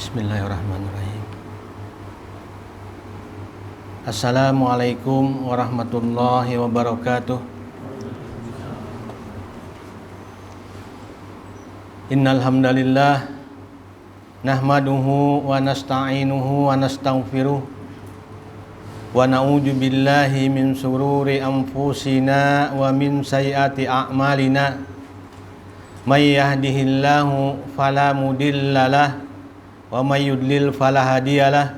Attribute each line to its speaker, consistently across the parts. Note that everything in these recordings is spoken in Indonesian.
Speaker 1: Bismillahirrahmanirrahim. Assalamualaikum warahmatullahi wabarakatuh. Innal hamdalillah nahmaduhu wa nasta'inuhu wa nastaghfiruh wa na'udzu billahi min shururi anfusina wa min sayyiati a'malina. May yahdihillahu fala mudhillalah wa may yudlil fala hadiyalah.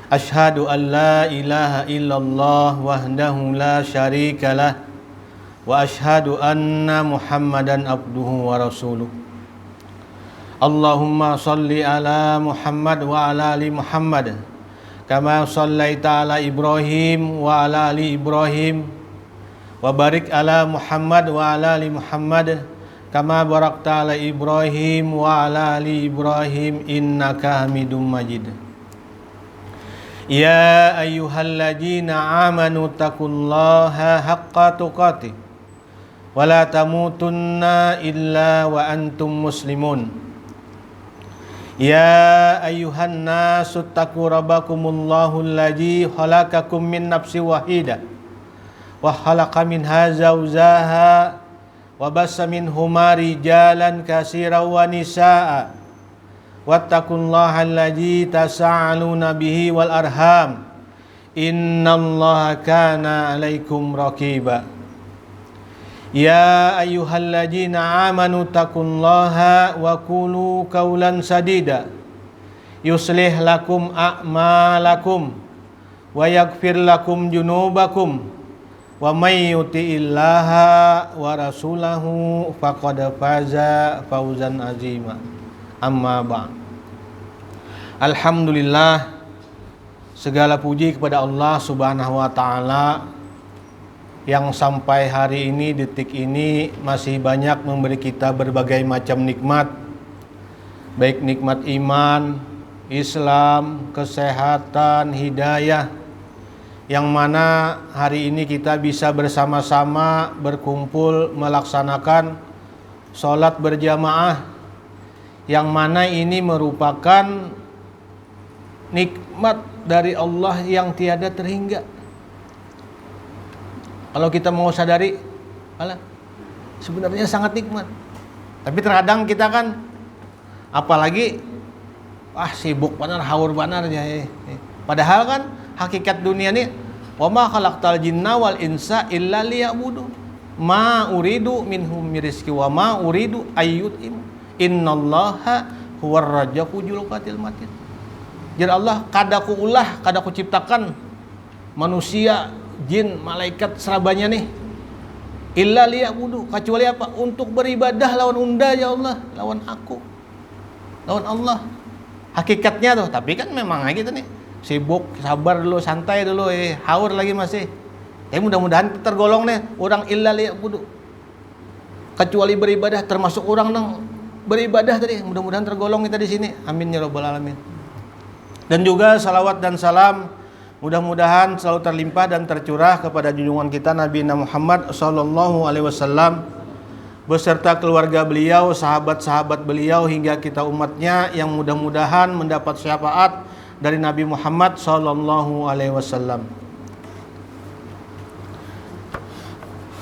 Speaker 1: Asyhadu an la ilaha illallah wahdahu la syarikalah wa asyhadu anna Muhammadan abduhu wa rasuluh. Allahumma shalli ala Muhammad wa ala ali Muhammad kama shallaita ala Ibrahim wa ala ali Ibrahim wa barik ala Muhammad wa ala ali Muhammad kama barakta ala Ibrahim wa ala ali Ibrahim innaka Hamidum Majid. Ya ayyuhalladzina amanu taqullaha haqqa tuqatih wa la tamutunna illa wa antum muslimun. Ya ayyuhan nasu taqu rabbakumullahu alladzi khalaqakum min nafsin wahidah wa khalaqa minha zawjaha wa bassa minhuma rijalan katsiran wa nisaa wattaqullaha alladzi tasaaluna bihi wal arham innallaha kana 'alaikum raqiba. Ya ayyuhalladzina amanu taqullaha wa qulu qawlan sadida yuslih lakum a'malakum wa yaghfir lakum junubakum wa may yuti'illaha wa rasulahu faqad faza fawzan azima. Amma ba'd. Alhamdulillah, segala puji kepada Allah Subhanahu wa taala yang sampai hari ini, detik ini masih banyak memberi kita berbagai macam nikmat, baik nikmat iman, Islam, kesehatan, hidayah, yang mana hari ini kita bisa bersama-sama berkumpul melaksanakan sholat berjamaah, yang mana ini merupakan nikmat dari Allah yang tiada terhingga. Kalau kita mau sadari, sebenarnya sangat nikmat. Tapi terkadang kita kan, apalagi sibuk benar, haur benar ya. Padahal kan hakikat dunia ini, wa ma khalaqtal jinna wal insa illa liya'budun ma uridu minhum mirizqi wa ma uridu ayyut'im innallaha huwar razzaqu dzul quwwatil matin. Jadi Allah kadaku ulah, kadaku ciptakan manusia, jin, malaikat serabanya nih illa liya'budu, kecuali apa? Untuk beribadah lawan unda ya Allah, lawan aku, lawan Allah. Hakikatnya tuh, tapi kan memang gitu nih. Sibuk, sabar dulu, santai dulu, haur lagi masih. Mudah-mudahan tergolong nih orang illa liya'budu, kecuali beribadah, termasuk orang yang beribadah tadi. Mudah-mudahan tergolong kita di sini. Amin ya rabbal alamin. Dan juga salawat dan salam mudah-mudahan selalu terlimpah dan tercurah kepada junjungan kita Nabi Muhammad sallallahu alaihi wasallam beserta keluarga beliau, sahabat-sahabat beliau hingga kita umatnya yang mudah-mudahan mendapat syafaat dari Nabi Muhammad sallallahu alaihi wasallam.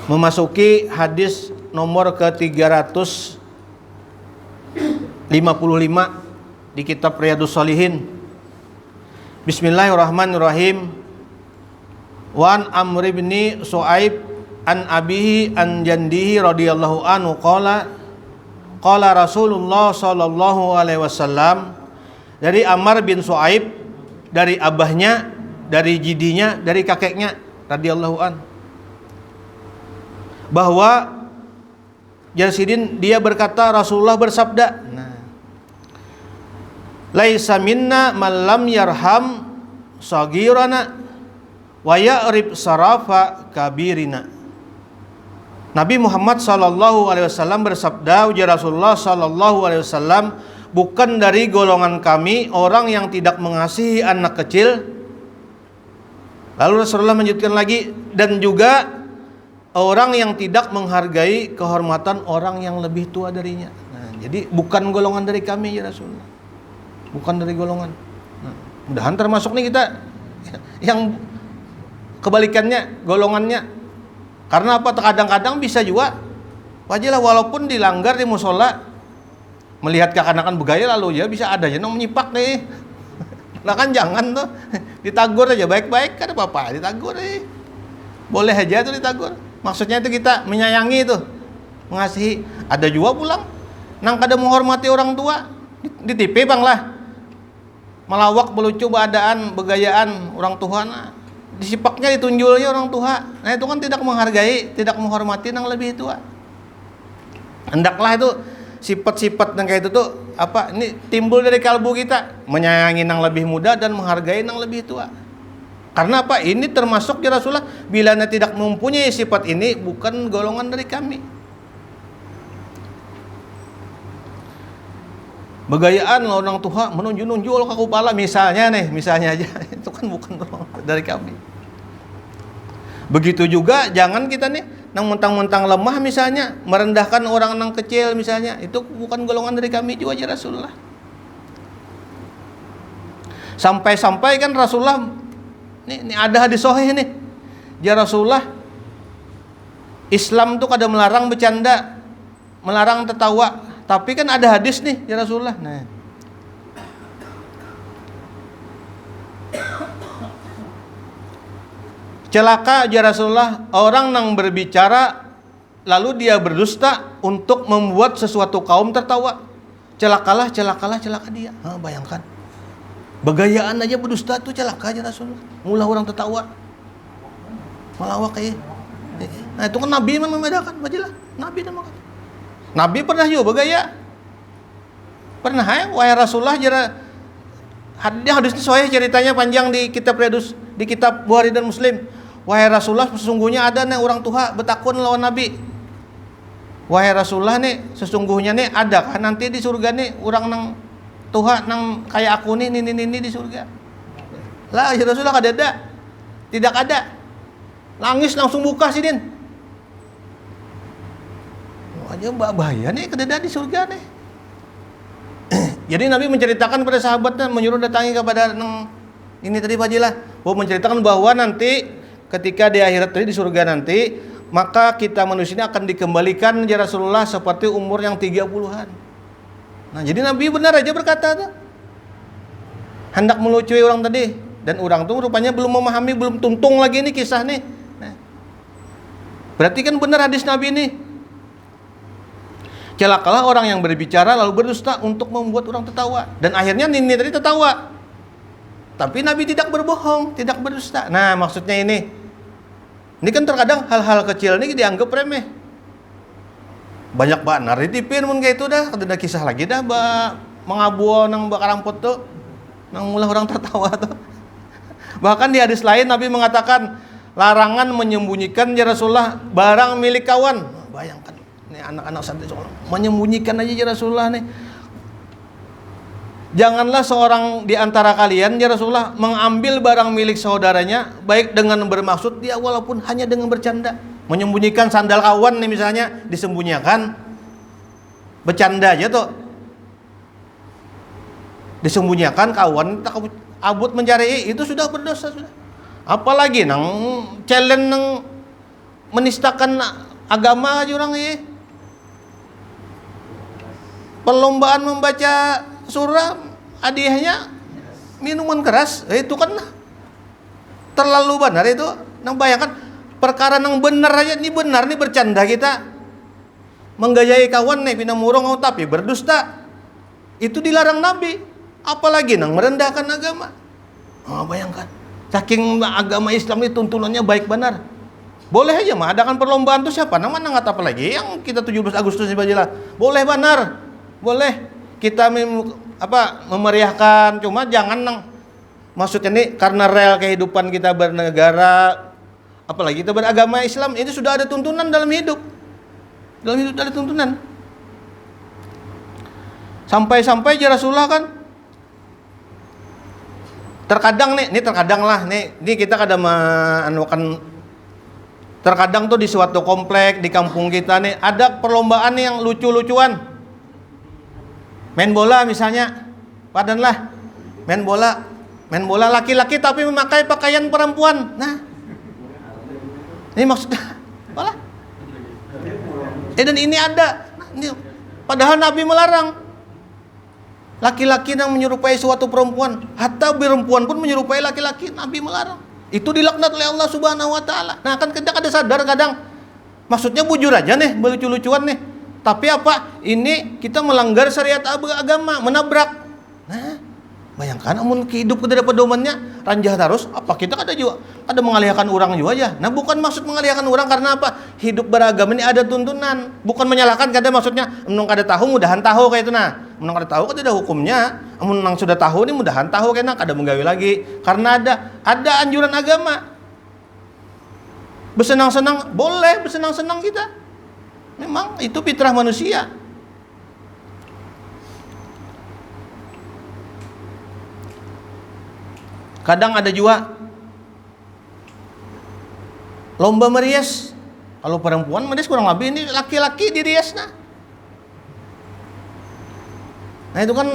Speaker 1: Memasuki hadis nomor ke-355 di kitab Riyadhus Shalihin. Bismillahirrahmanirrahim. Wa an Amr bin Su'aib an abihi an jandihi radhiyallahu anhu qala Rasulullah sallallahu alaihi wasallam. Dari Ammar bin Su'aib, dari abahnya, dari jidinya, dari kakeknya radhiyallahu an, bahwa Jarsidin dia berkata Rasulullah bersabda, laisa minna man lam yarham sagirana wa ya'rib sarafa kabirina. Nabi Muhammad sallallahu alaihi wasallam bersabda, ujar Rasulullah sallallahu alaihi wasallam, bukan dari golongan kami orang yang tidak mengasihi anak kecil. Lalu Rasulullah melanjutkan lagi, dan juga orang yang tidak menghargai kehormatan orang yang lebih tua darinya. Jadi bukan golongan dari kami ya Rasulullah. bukan dari golongan. Nah, mudahan termasuk nih kita yang kebalikannya, golongannya. Karena apa? Kadang-kadang bisa juga wajilah walaupun dilanggar di musola, melihat kekanakan begaya lalu ya bisa ada aja yang menyipak nih. Lah kan jangan tuh, ditagur aja baik-baik kan apa-apa, ditagur boleh aja tuh ditagur. Maksudnya itu kita menyayangi itu, mengasihi. Ada juga pulang nang kada menghormati orang tua, ditipe bang lah, melawak, melucu, beadaan, begayaan orang tua, nah, disipaknya, ditunjulnya orang tua. Nah itu kan tidak menghargai, tidak menghormati nang lebih tua. Hendaklah itu sifat-sifat yang kayak itu tuh apa? Ini timbul dari kalbu kita, menyayangi nang lebih muda dan menghargai nang lebih tua. Karena apa? Ini termasuk ya Rasulullah, bila anda tidak mempunyai sifat ini bukan golongan dari kami. Begayaan orang tua menunjuk-nunjuk ke kepala misalnya aja itu kan bukan dari kami. Begitu juga jangan kita nih nang mentang-mentang lemah misalnya merendahkan orang nang kecil misalnya, itu bukan golongan dari kami juga ya Rasulullah. Sampai-sampai kan Rasulullah ini ada hadis sahih nih. Ya Rasulullah, Islam tuh kada melarang bercanda, melarang tertawa. Tapi kan ada hadis nih ya Rasulullah. Nah, celaka ya Rasulullah orang yang berbicara lalu dia berdusta untuk membuat sesuatu kaum tertawa. Celaka dia. Bayangkan. Begayaan aja berdusta tuh celaka ya Rasulullah. Mula orang tertawa. Melawak kayak. Nah, itu kan Nabi membedakan, bajilah. Nabi pernah juga bergaya. Pernah ya, wahai Rasulullah hadis ini sahih ceritanya panjang di kitab Bukhari dan Muslim. Wahai Rasulullah, sesungguhnya ada nih orang tua bertakun lawan Nabi. Wahai Rasulullah nih, sesungguhnya nih ada kan nanti di surga nih orang nang tua nang kayak aku nih ini di surga. Lah ya Rasulullah kada ada. Tidak ada. Nangis langsung buka sidin. Aja bahaya nih kedada di surga nih. Jadi Nabi menceritakan pada sahabatnya, menyuruh datangi kepada ini tadi Fajilah, menceritakan bahwa nanti ketika di akhirat tadi di surga nanti, maka kita manusia ini akan dikembalikan ya Rasulullah seperti umur yang 30-an. Nah, jadi Nabi benar aja berkata tuh. Hendak melucui orang tadi, dan orang tuh rupanya belum memahami, belum tuntung lagi nih kisah nih. Nah, berarti kan benar hadis Nabi nih. Celakalah orang yang berbicara lalu berdusta untuk membuat orang tertawa. Dan akhirnya Nini tadi tertawa. Tapi Nabi tidak berbohong, tidak berdusta. Nah, maksudnya ini. Ini kan terkadang hal-hal kecil ini dianggap remeh. Banyak banar di TV mun kayak itu dah, ada kisah lagi dah mengabuo nang bakarampot tuh. Nang mulai orang tertawa tuh. Bahkan di hadis lain Nabi mengatakan larangan menyembunyikan ya Rasulullah barang milik kawan. Bayangkan. Nih anak-anak santri menyembunyikan aja ya Rasulullah nih. Janganlah seorang di antara kalian ya Rasulullah mengambil barang milik saudaranya baik dengan bermaksud dia walaupun hanya dengan bercanda. Menyembunyikan sandal kawan nih misalnya disembunyikan. Bercanda aja tuh. Disembunyikan kawan tak abut mencari itu sudah berdosa sudah. Apalagi nang challenge nang menistakan agama aja orang ini. Perlombaan membaca surah hadiahnya minuman keras, itu kan terlalu benar itu. Nang bayangkan perkara nang benar aja nih benar nih bercanda kita menggayai kawan nih pinamurong tapi berdusta itu dilarang Nabi, apalagi nang merendahkan agama. Bayangkan saking agama Islam ini tuntunannya baik benar. Boleh aja mah adakan perlombaan tuh siapa namanya nggak apa lagi yang kita 17 Agustus ini bajilah. Boleh benar. Boleh kita memeriahkan, cuma jangan maksudnya nih karena real kehidupan kita bernegara, apalagi kita beragama Islam, itu sudah ada tuntunan dalam hidup ada tuntunan. Sampai-sampai ya Rasulullah kan terkadang kita kadang menanukan. Terkadang tuh di suatu komplek di kampung kita nih ada perlombaan yang lucu-lucuan. Main bola misalnya. padan lah main bola laki-laki tapi memakai pakaian perempuan. Nah, ini maksudnya apa? Dan ini ada. Nah, ini, padahal Nabi melarang laki-laki yang menyerupai suatu perempuan, hatta perempuan pun menyerupai laki-laki, Nabi melarang. Itu dilaknat oleh Allah Subhanahu wa taala. Nah, kan kita kada sadar kadang. Maksudnya bujur aja nih, lucu-lucuan nih. Tapi apa? Ini kita melanggar syariat agama, menabrak. Nah, bayangkan amun hidup kita dapat domannya ranjah terus, apa kita kada juga ada mengalihkan orang juga aja. Nah, bukan maksud mengalihkan orang karena apa? Hidup beragama ini ada tuntunan. Bukan menyalahkan kada maksudnya, menung kada tahu mudahan tahu kayak itu nah. Menung kada tahu kada ada hukumnya. Amun nang sudah tahu nih mudahan tahu kena kada menggawe lagi karena ada anjuran agama. Bersenang-senang boleh, bersenang-senang kita. Memang itu fitrah manusia. Kadang ada juga lomba merias. Kalau perempuan merias kurang lebih ini laki-laki dirias nah. Nah itu kan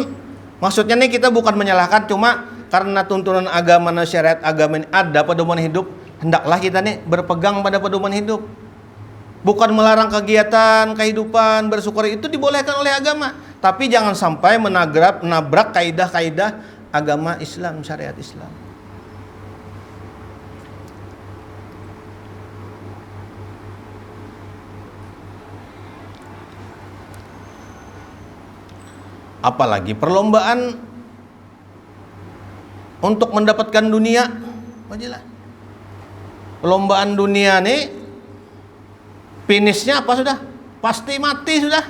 Speaker 1: maksudnya nih kita bukan menyalahkan, cuma karena tuntunan agama dan syariat agama ini ada pedoman hidup, hendaklah kita nih berpegang pada pedoman hidup. Bukan melarang kegiatan kehidupan bersyukur, itu dibolehkan oleh agama, tapi jangan sampai menabrak kaidah-kaidah agama Islam, syariat Islam. Apalagi perlombaan untuk mendapatkan dunia, wajilah. Perlombaan dunia nih finishnya apa sudah? Pasti mati sudah.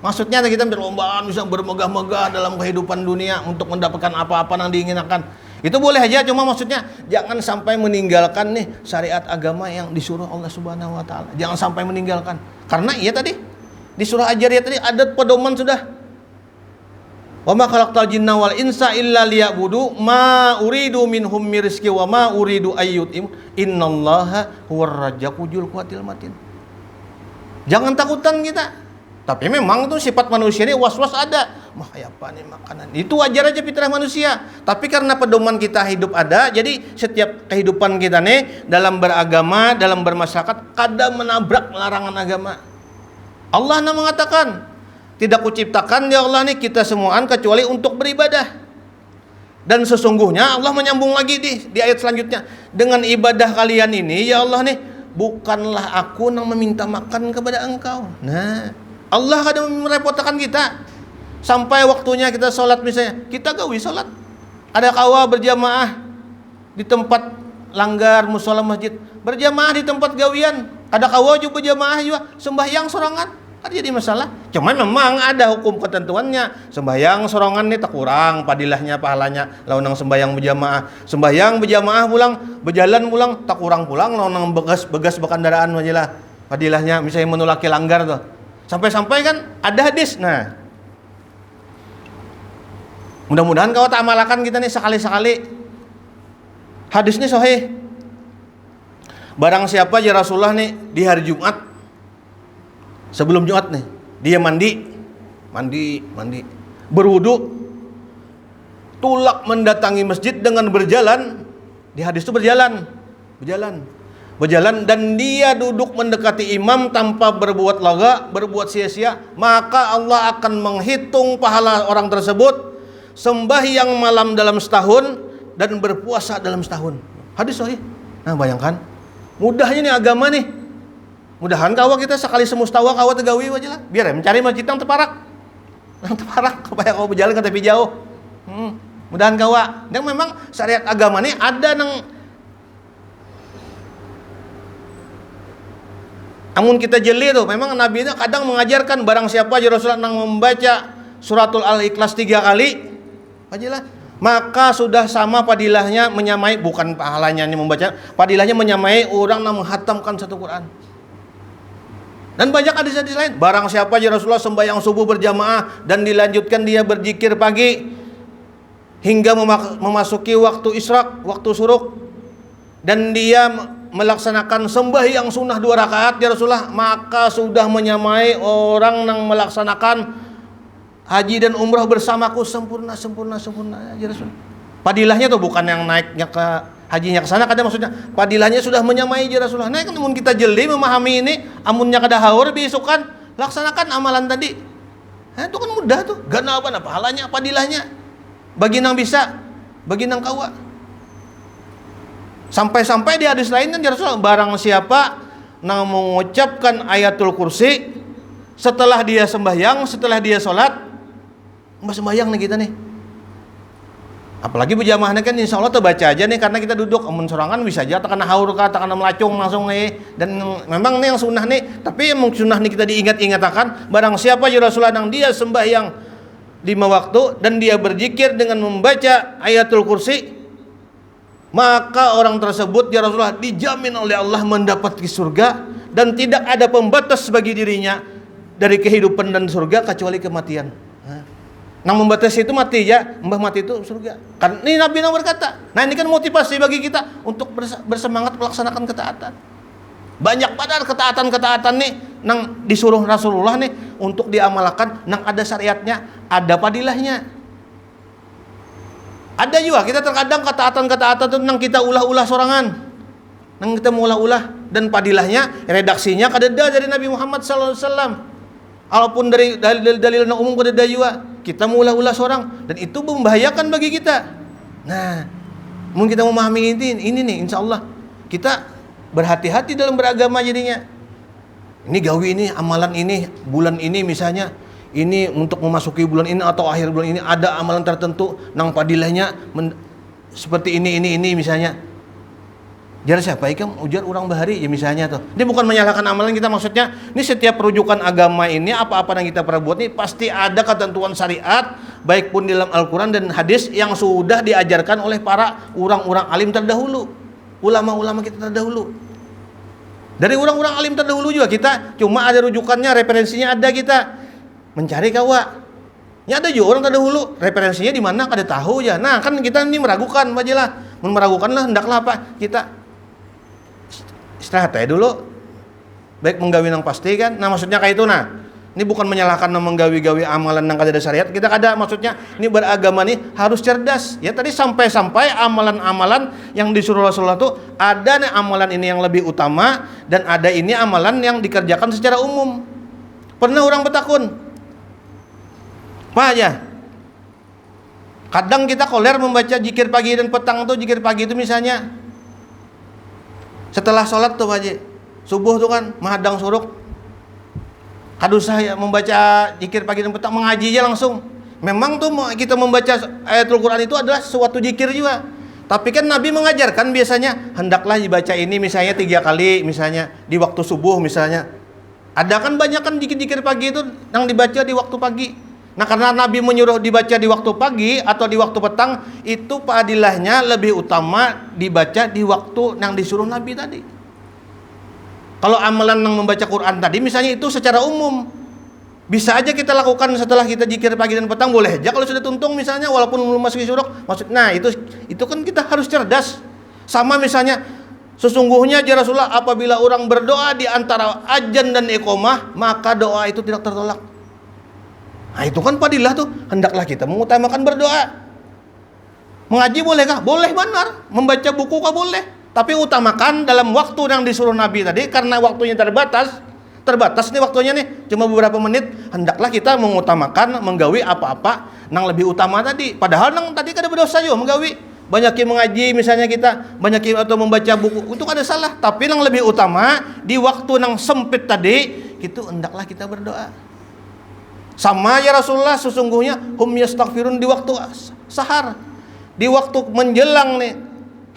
Speaker 1: Maksudnya kita perlombaan bisa bermegah-megah dalam kehidupan dunia untuk mendapatkan apa-apa yang diinginkan. Itu boleh aja, cuma maksudnya jangan sampai meninggalkan nih syariat agama yang disuruh Allah Subhanahu wa taala. Jangan sampai meninggalkan. Karena iya tadi di surah Ajariyah tadi ada pedoman sudah. Wa ma khalaqtal jinna wal insa illa liya'budu ma uridu minhum min rizqi wa ma uridu ayyutim innallaha huwar razzaqu dzul quwwatil matin. Jangan takutan kita. Tapi memang tuh sifat manusia ini was-was ada. Mah apa nih makanan? Itu wajar aja fitrah manusia. Tapi karena pedoman kita hidup ada, jadi setiap kehidupan kita nih dalam beragama, dalam bermasyarakat kadang menabrak larangan agama. Allah mengatakan, tidak kuciptakan ya Allah nih kita semuaan kecuali untuk beribadah. Dan sesungguhnya Allah menyambung lagi di ayat selanjutnya, dengan ibadah kalian ini ya Allah nih, bukanlah aku yang meminta makan kepada engkau. Nah, Allah kadang merepotkan kita. Sampai waktunya kita sholat misalnya, kita gawi sholat. Ada kawa berjamaah di tempat langgar musola masjid, berjamaah di tempat gawian. Ada kawa juga berjamaah juga sembahyang sorangan. Ada jadi masalah. Cuman memang ada hukum ketentuannya. Sembahyang sorangan nih tak kurang padilahnya pahalanya lawan nang sembahyang berjamaah. Sembahyang berjamaah pulang, berjalan pulang tak kurang pulang lawan nang begas berkendaraan majalah. Padilahnya misalnya menulaki langgar tuh. Sampai-sampai kan ada hadis. Nah, mudah-mudahan kau tak amalkan kita nih sekali-sekali. Hadis ini sahih. Barang siapa ya Rasulullah nih di hari Jumat, sebelum Jumat nih, dia mandi, berwudu, tulak mendatangi masjid dengan berjalan. Di hadis itu berjalan, dan dia duduk mendekati imam tanpa berbuat laga, berbuat sia-sia, maka Allah akan menghitung pahala orang tersebut sembahyang malam dalam setahun dan berpuasa dalam setahun. Hadis sahih. Nah, bayangkan mudahnya nih agama nih. Mudahan kawa kita sekali semustawa kawa tegawi aja lah. Biar ya mencari masjid yang teparak. Supaya kau berjalan ke tepi jauh. Mudahan kawa. Dan memang syariat agama ini ada nang amun kita jeli tuh, memang Nabi itu kadang mengajarkan barang siapa aja Rasulullah nang membaca suratul Al-Ikhlas 3 kali aja lah, maka sudah sama padilahnya menyamai, bukan pahalanya yang membaca, padilahnya menyamai orang yang menghatamkan satu Quran. Dan banyak hadis-hadis lain. Barang siapa aja Rasulullah sembahyang subuh berjamaah dan dilanjutkan dia berzikir pagi hingga memasuki waktu isyraq, waktu suruk, dan dia melaksanakan sembahyang sunnah 2 rakaat ya Rasulullah, maka sudah menyamai orang yang melaksanakan haji dan umrah bersamaku sempurna ya Rasul. Padilahnya tuh bukan yang naiknya ke hajinya ke sana, kada maksudnya padilahnya sudah menyamai ya Rasulullah. Nah kan mun kita jeli memahami ini, amunnya kada haur besokan laksanakan amalan tadi. Nah, itu kan mudah tuh. Gana apa pahalanya, padilahnya. Bagi nang bisa, bagi nang kawa. Sampai-sampai di hadis lain kan ya Rasulullah, barang siapa nang mengucapkan ayatul kursi setelah dia sembahyang, setelah dia sholat, mbak sembahyang nih kita nih. Apalagi berjamaahnya kan insya Allah terbaca aja nih, karena kita duduk amun sorangan bisa aja tekan haur ka, tekan melacung langsung nih. Dan memang nih yang sunnah nih, tapi yang sunnah nih kita diingat-ingatakan, barang siapa ya Rasulullah yang dia sembahyang 5 waktu dan dia berzikir dengan membaca ayatul kursi, maka orang tersebut ya Rasulullah dijamin oleh Allah mendapati surga dan tidak ada pembatas bagi dirinya dari kehidupan dan surga kecuali kematian. Nang membatasi itu mati ya, mbah mati itu surga. Kan ini Nabi yang berkata. Nah ini kan motivasi bagi kita untuk bersemangat melaksanakan ketaatan. Banyak padahal ketaatan-ketaatan nih nang disuruh Rasulullah nih untuk diamalkan, nang ada syariatnya, ada padilahnya. Ada juga kita terkadang ketaatan-ketaatan itu nang kita ulah-ulah sorangan. Nang kita ulah-ulah dan padilahnya, redaksinya kadeda dari Nabi Muhammad SAW. Walaupun dari dalil yang umum kadeda juga, kita ulah-ulah seorang dan itu membahayakan bagi kita. Nah, mungkin kita memahami ini nih, insya Allah kita berhati-hati dalam beragama jadinya. Ini gawi ini, amalan ini, bulan ini misalnya, ini untuk memasuki bulan ini atau akhir bulan ini ada amalan tertentu, nang padilahnya seperti ini misalnya. Jar siapa ikam ujar orang bahari ya misalnya tuh. Ini bukan menyalahkan amalan kita, maksudnya ini setiap rujukan agama ini apa-apa yang kita perbuat ini pasti ada ketentuan syariat baik pun dalam Al-Qur'an dan hadis yang sudah diajarkan oleh para orang-orang alim terdahulu, ulama-ulama kita terdahulu. Dari orang-orang alim terdahulu juga kita cuma ada rujukannya, referensinya ada, kita mencari kawa. Ya ada juga orang terdahulu referensinya di mana kada tahu ya. Nah, kan kita ini meragukan bajelah. Meragukanlah hendaklah apa? Kita istirahat aja dulu, baik menggawi nang pasti kan. Nah maksudnya kayak itu. Nah ini bukan menyalahkan nang menggawi-gawi amalan nang kada ada syariat, kita kada, maksudnya ini beragama nih harus cerdas ya. Tadi sampai amalan-amalan yang disuruh Rasulullah tuh ada nih amalan ini yang lebih utama dan ada ini amalan yang dikerjakan secara umum. Pernah orang bertakun apa aja, kadang kita koler membaca zikir pagi dan petang tuh. Zikir pagi itu misalnya setelah sholat tuh Haji, subuh tuh kan menghadang suruk, kadusah ya membaca zikir pagi dan petang, mengaji aja langsung. Memang tuh kita membaca ayatul Quran itu adalah suatu zikir juga, tapi kan Nabi mengajarkan biasanya hendaklah dibaca ini misalnya 3 kali misalnya di waktu subuh misalnya. Ada kan banyak kan zikir-zikir pagi itu yang dibaca di waktu pagi. Nah karena Nabi menyuruh dibaca di waktu pagi atau di waktu petang, itu padilahnya lebih utama dibaca di waktu yang disuruh Nabi tadi. Kalau amalan yang membaca Quran tadi misalnya itu secara umum, bisa aja kita lakukan setelah kita zikir pagi dan petang, boleh aja kalau sudah tuntung misalnya walaupun belum masuk suruk. Nah itu kan kita harus cerdas. Sama misalnya sesungguhnya ya Rasulullah apabila orang berdoa di antara adzan dan iqamah maka doa itu tidak tertolak. Nah itu kan padilah tuh, hendaklah kita mengutamakan berdoa. Mengaji bolehkah? Boleh benar. Membaca buku kah boleh. Tapi utamakan dalam waktu yang disuruh Nabi tadi, karena waktunya terbatas nih waktunya nih, cuma beberapa menit. Hendaklah kita mengutamakan menggawi apa-apa yang lebih utama tadi. Padahal yang tadi kada berdosa juga menggawi. Banyak yang mengaji misalnya kita, banyak yang atau membaca buku, itu kada salah. Tapi yang lebih utama di waktu yang sempit tadi, itu hendaklah kita berdoa. Sama ya Rasulullah sesungguhnya hum yastaghfirun di waktu sahar, di waktu menjelang nih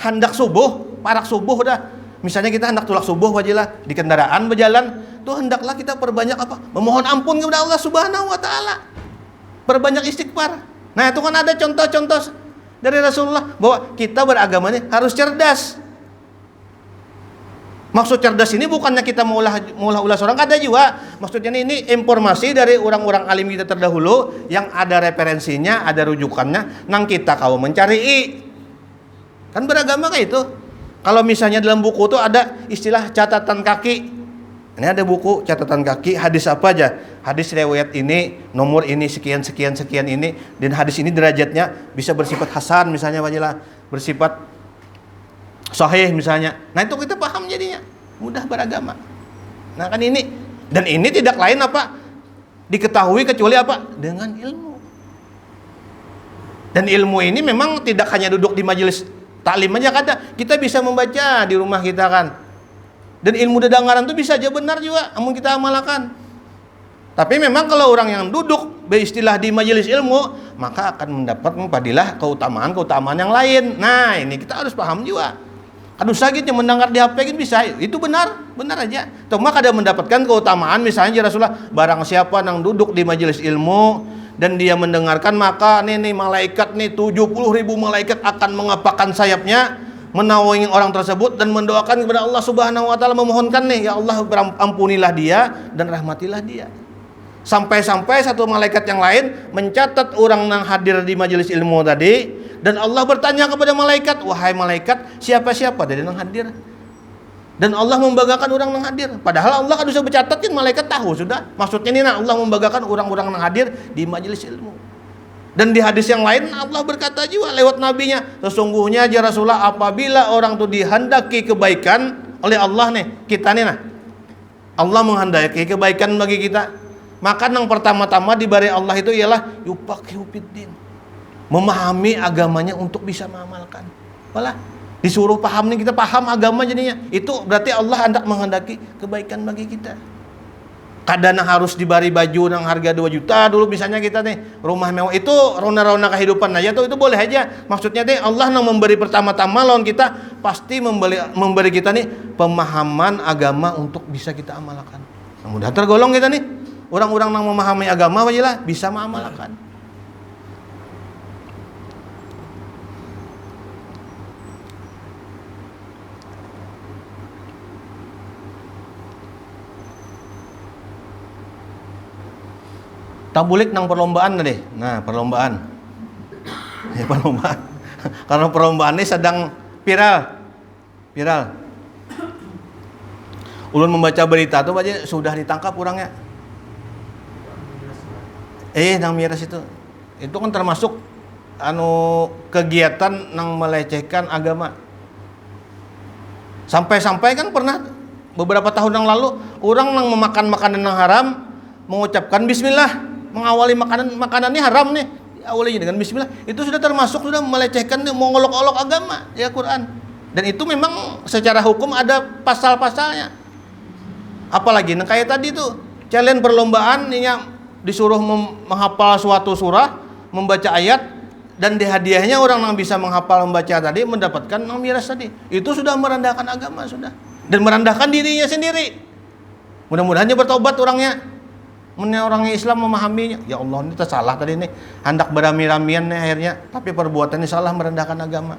Speaker 1: hendak subuh, parak subuh dah. Misalnya kita hendak tulak subuh wajilah di kendaraan berjalan, tuh hendaklah kita perbanyak apa? Memohon ampun kepada Allah Subhanahu wa taala. Perbanyak istighfar. Nah, itu kan ada contoh-contoh dari Rasulullah bahwa kita beragama nih harus cerdas. Maksud cerdas ini bukannya kita maulah seorang, ada juga. Maksudnya ini informasi dari orang-orang alim kita terdahulu yang ada referensinya, ada rujukannya, nang kita kau mencari. Kan beragama kayak itu. Kalau misalnya dalam buku tuh ada istilah catatan kaki. Ini ada buku catatan kaki hadis apa aja. Hadis riwayat ini, nomor ini sekian sekian sekian ini, dan hadis ini derajatnya bisa bersifat hasan misalnya wajilah, bersifat sahih misalnya. Nah itu kita paham jadinya, mudah beragama. Nah kan ini, dan ini tidak lain apa? Diketahui kecuali apa? Dengan ilmu. Dan ilmu ini memang tidak hanya duduk di majelis taklim aja kada. Kita bisa membaca di rumah kita kan. Dan ilmu dedengaran itu bisa aja benar juga, namun kita amalkan. Tapi memang kalau orang yang duduk beristilah di majelis ilmu, maka akan mendapat fadilah keutamaan yang lain. Nah ini kita harus paham juga. Aduh sakitnya mendengar di HP kan bisa, itu benar aja. Cuma kada mendapatkan keutamaan misalnya Rasulullah, barang siapa yang duduk di majelis ilmu dan dia mendengarkan, maka nih malaikat nih 70.000 malaikat akan mengepakkan sayapnya menaungi orang tersebut dan mendoakan kepada Allah Subhanahu wa taala, memohonkan nih, ya Allah ampunilah dia dan rahmatilah dia. Sampai-sampai satu malaikat yang lain mencatat orang yang hadir di majelis ilmu tadi, dan Allah bertanya kepada malaikat, wahai malaikat, siapa-siapa dari yang hadir? Dan Allah membanggakan orang yang hadir. Padahal Allah kan bisa bercatatin, malaikat tahu sudah. Maksudnya ini Allah membanggakan orang-orang yang hadir di majelis ilmu. Dan di hadis yang lain Allah berkata juga lewat nabinya, sesungguhnya ya Rasulullah, apabila orang itu dihendaki kebaikan oleh Allah nih, kita nih nah, Allah menghendaki kebaikan bagi kita, maka yang pertama-tama diberi Allah itu ialah yufaqihu fiddin, memahami agamanya untuk bisa mengamalkan. Malah disuruh paham nih, kita paham agama jadinya. Itu berarti Allah hendak menghendaki kebaikan bagi kita. Kadang harus diberi baju yang harga 2 juta dulu misalnya kita nih, rumah mewah itu rona-rona kehidupan aja tuh, itu boleh aja. Maksudnya nih Allah yang memberi pertama-tama lawan kita pasti memberi kita nih pemahaman agama untuk bisa kita amalkan. Nah, mudah tergolong kita nih orang-orang yang memahami agama wajilah bisa mengamalkan. Tabulik nang perlombaan deh. Nah, perlombaan. Ya, perlombaan. Karena perlombaan ini sedang viral. Ulun membaca berita tuh aja sudah ditangkap orangnya. Nang miras itu. Itu kan termasuk kegiatan nang melecehkan agama. Sampai-sampai kan pernah beberapa tahun yang lalu orang nang memakan makanan yang haram mengucapkan bismillah. Mengawali makanannya haram nih, awalnya dengan bismillah, itu sudah termasuk, sudah melecehkan, mengolok-olok agama ya Quran. Dan itu memang secara hukum ada pasal-pasalnya. Apalagi kayak tadi tuh challenge perlombaan ini disuruh menghafal suatu surah, membaca ayat, dan dihadiahnya orang yang bisa menghafal membaca tadi mendapatkan miras tadi. Itu sudah merendahkan agama sudah, dan merendahkan dirinya sendiri. Mudah-mudahannya bertobat orangnya. Orangnya Islam memahaminya, ya Allah ini salah tadi nih, hendak berami-ramian nih akhirnya, tapi perbuatannya salah, merendahkan agama.